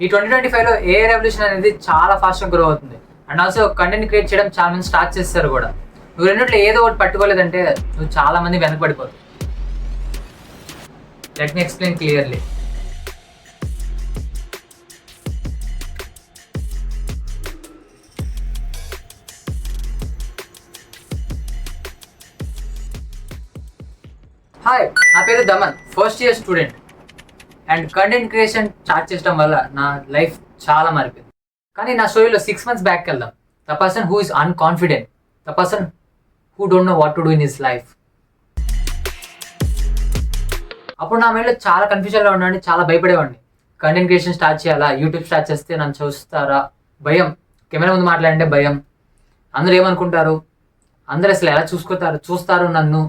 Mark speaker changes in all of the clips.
Speaker 1: ఈ 2025లో AI revolution అనేది చాలా ఫాస్ట్గా గ్రో అవుతుంది. అండ్ ఆల్సో కంటెంట్ క్రియేట్ చేయడం చాలా మంది స్టార్ట్ చేస్తారు కూడా. నువ్వు రెండిట్లో ఏదో ఒకటి పట్టుకోలేదంటే నువ్వు చాలా మంది వెనకబడిపోతావు. Let me explain clearly. Hi, నా పేరు Daman, first year student. And content creation start చేయడం వల్ల నా లైఫ్ చాలా మారిపోయింది. కానీ నా స్టోరీలో 6 months బ్యాక్ వెళ్దాం. The person who is unconfident, the person who don't know what to do in his life. అప్పుడు నా మైండ్లో చాలా కన్ఫ్యూజన్లో ఉన్నాను, చాలా భయపడేవాడిని. కంటెంట్ క్రియేషన్ స్టార్ట్ చేయాలా, యూట్యూబ్ స్టార్ట్ చేస్తే నన్ను చూస్తారా, భయం. కెమెరా ముందు మాట్లాడంటే భయం. అందరూ ఏమనుకుంటారు, అందరూ అసలు ఎలా చూస్తారు నన్ను,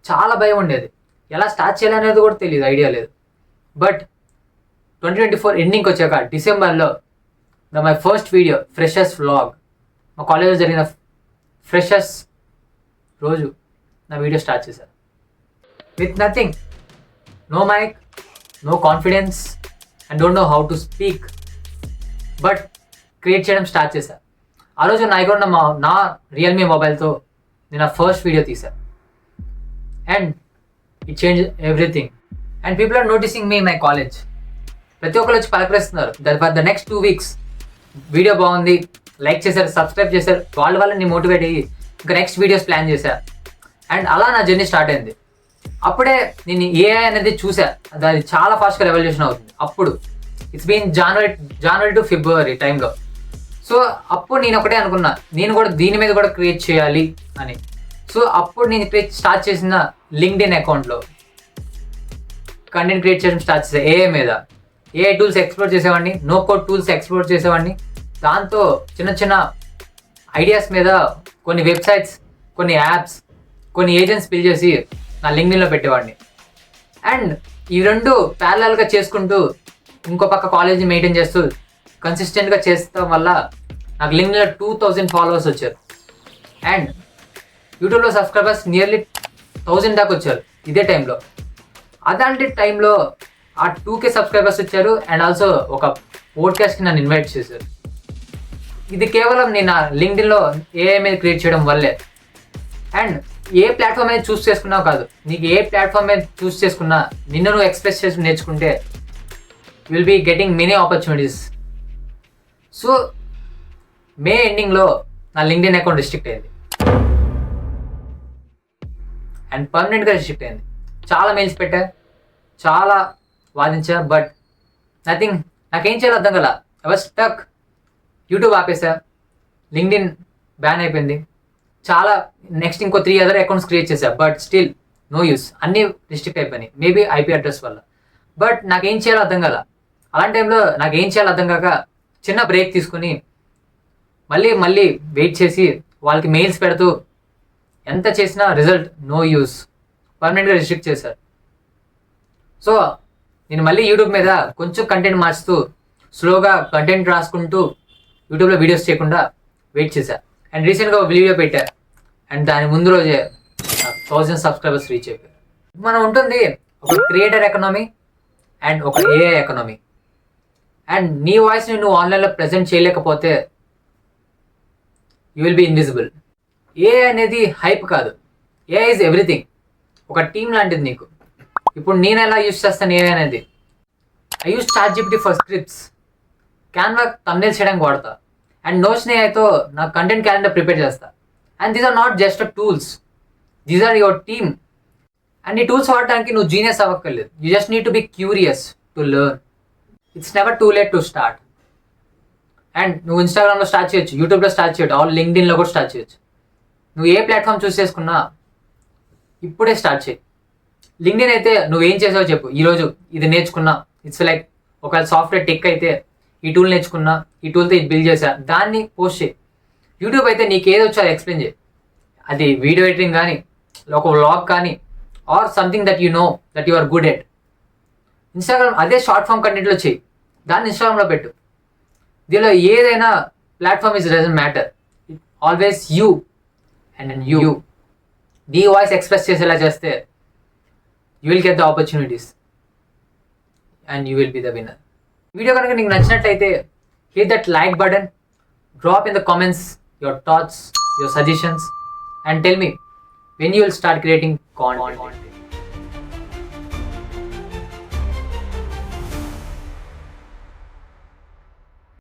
Speaker 1: చాలా భయం ఉండేది. ఎలా స్టార్ట్ చేయాలనేది కూడా తెలియదు, ఐడియా లేదు. బట్ 2024 ఎండింగ్కి వచ్చాక డిసెంబర్లో my first video freshers vlog, మా కాలేజ్లో జరిగిన ఫ్రెషర్స్ రోజు నా వీడియో స్టార్ట్ చేశాను. With nothing, no mic, no confidence and don't know how to speak, but create చేయడం స్టార్ట్ చేశాను. ఆ రోజు నా దగ్గర ఉన్న నా రియల్మీ మొబైల్తో నేను ఆ ఫస్ట్ వీడియో తీశాను. And it change everything. And people are noticing me in my college. ప్రతి ఒక్కరు వచ్చి పలకరిస్తున్నారు. For the next 2 weeks video బాగుంది, లైక్ చేశారు, సబ్స్క్రైబ్ చేశారు. వాళ్ళ వల్ల నేను మోటివేట్ అయ్యి ఇంకా నెక్స్ట్ వీడియోస్ ప్లాన్ చేశాను. అండ్ అలా నా జర్నీ స్టార్ట్ అయింది. అప్పుడే నేను ఏఐ అనేది చూసా, అది చాలా ఫాస్ట్గా రెవల్యూషన్ అవుతుంది. అప్పుడు ఇట్స్ బీన్ జనవరి టు ఫిబ్రవరి టైంలో. సో అప్పుడు నేను ఒకటే అనుకున్నా, నేను కూడా దీని మీద కూడా క్రియేట్ చేయాలి అని. సో అప్పుడు నేను స్టార్ట్ చేసిన లింక్డ్ఇన్ అకౌంట్లో కంటెంట్ క్రియేట్ చేయడం స్టార్ట్ చేసే ఏఐ మీద. ఏఐ టూల్స్ ఎక్స్ప్లోర్ చేసేవాడిని, నో కోడ్ టూల్స్ ఎక్స్ప్లోర్ చేసేవాడిని. దాంతో చిన్న చిన్న ఐడియాస్ మీద కొన్ని వెబ్సైట్స్, కొన్ని యాప్స్, కొన్ని ఏజెంట్స్ బిల్డ్ చేసి నా లింక్డ్ఇన్లో పెట్టేవాడిని. అండ్ ఈ రెండు ప్యారలల్గా చేసుకుంటూ ఇంకో పక్క కాలేజీ మెయింటైన్ చేస్తూ కన్సిస్టెంట్గా చేస్తాం వల్ల నాకు లింక్డ్ఇన్లో 2000 followers వచ్చారు. అండ్ యూట్యూబ్లో సబ్స్క్రైబర్స్ నియర్లీ 1000 దాకా వచ్చారు ఇదే టైంలో. అలాంటి టైంలో ఆ 2K సబ్స్క్రైబర్స్ వచ్చారు. అండ్ ఆల్సో ఒక పోడ్కాస్ట్కి నన్ను ఇన్వైట్ చేశారు. ఇది కేవలం నేను లింక్డ్ఇన్లో ఏఐ మీద క్రియేట్ చేయడం వల్లే. అండ్ ఏ ప్లాట్ఫామ్ మీద చూస్ చేసుకున్నావు కాదు, నీకు ఏ ప్లాట్ఫామ్ మీద చూస్ చేసుకున్నా నిన్ను నువ్వు ఎక్స్ప్రెస్ చేసి నేర్చుకుంటే will be getting many opportunities. So May ఎండింగ్లో నా లింక్డ్ఇన్ అకౌంట్ రిస్ట్రిక్ట్ అయింది అండ్ పర్మనెంట్గా రిస్ట్రిక్ట్ అయింది. చాలా మెయిల్స్ పెట్టా, చాలా వాదించా, బట్ నథింగ్. నాకేం చేయాలో అర్థం కదా. I was stuck. యూట్యూబ్ ఆపేసా, లింక్డ్ఇన్ బ్యాన్ అయిపోయింది. చాలా నెక్స్ట్ ఇంకో 3 other అకౌంట్స్ క్రియేట్ చేశా, బట్ స్టిల్ నో యూస్. అన్నీ రిస్ట్రిక్ట్ అయిపోయినాయి, మేబీ ఐపీ అడ్రస్ వల్ల. బట్ నాకేం చేయాలో అర్థం కదా. అలాంటి టైంలో నాకేం చేయాలో అర్థం కాక చిన్న బ్రేక్ తీసుకుని మళ్ళీ వెయిట్ చేసి వాళ్ళకి మెయిల్స్ పెడుతూ ఎంత చేసినా రిజల్ట్ నో యూస్, పర్మనెంట్గా రిస్ట్రిక్ట్ చేశారు. సో నేను మళ్ళీ యూట్యూబ్ మీద కొంచెం కంటెంట్ మార్చుతూ స్లోగా కంటెంట్ రాసుకుంటూ యూట్యూబ్లో వీడియోస్ చేయకుండా వెయిట్ చేశా. అండ్ రీసెంట్గా ఒక వీడియో పెట్టా. అండ్ దాని ముందు రోజే 1000 సబ్స్క్రైబర్స్ రీచ్ అయిపోయారు. మనం ఉంటుంది ఒక క్రియేటర్ ఎకనామీ అండ్ ఒక ఏఐ ఎకనామీ. అండ్ నీ వాయిస్ని నువ్వు ఆన్లైన్లో ప్రజెంట్ చేయలేకపోతే you will be invisible. AI అనేది హైప్ కాదు, ఏఐ ఈజ్ ఎవ్రీథింగ్. ఒక టీమ్ లాంటిది నీకు. ఇప్పుడు నేను ఎలా యూజ్ చేస్తాను ఏఐ అనేది, I use ChatGPT for scripts, Canva thumbnails చేయడానికి వాడతా. అండ్ నోషన్ ఏఐతో నా కంటెంట్ క్యాలెండర్ ప్రిపేర్ చేస్తా. And these are not just tools, these are your team. And ఈ టూల్స్ వాడటానికి నువ్వు జీనియస్ అవ్వక్కర్లేదు. You just need to be curious to learn. It's never too late to start. And నువ్వు ఇన్స్టాగ్రామ్లో start చేయొచ్చు, యూట్యూబ్లో start చేయొచ్చు, ఆల్ లింక్డ్ఇన్లో కూడా స్టార్ట్ చేయొచ్చు. నువ్వు ఏ ప్లాట్ఫామ్ చూస్ చేసుకున్నా ఇప్పుడే స్టార్ట్ చేయి. లింక్డ్ఇన్ అయితే నువ్వేం చేసావో చెప్పు. ఈరోజు ఇది నేర్చుకున్నా, ఇట్స్ లైక్ ఒకవేళ సాఫ్ట్వేర్ టెక్ అయితే ఈ టూల్ నేర్చుకున్నా, ఈ టూల్తో ఇది బిల్డ్ చేశా, దాన్ని పోస్ట్ చేయి. యూట్యూబ్ అయితే నీకు ఏది వచ్చో అది ఎక్స్ప్లెయిన్ చేయి. అది వీడియో ఎడిటింగ్ కానీ, ఒక వ్లాగ్ కానీ, or something that you know that you are good at. Instagram అదే షార్ట్ ఫామ్ కంటెంట్లో చేయి, దాన్ని ఇన్స్టాగ్రామ్లో పెట్టు. దీనిలో ఏదైనా platform is doesn't matter, always you and you నీ వాయిస్ ఎక్స్ప్రెస్ చేసేలా చేస్తే you will get the opportunities and you will be the winner. Video కనుక నీకు నచ్చినట్లయితే hit that like button, drop in the comments your thoughts, your suggestions, and tell me when you will start creating content.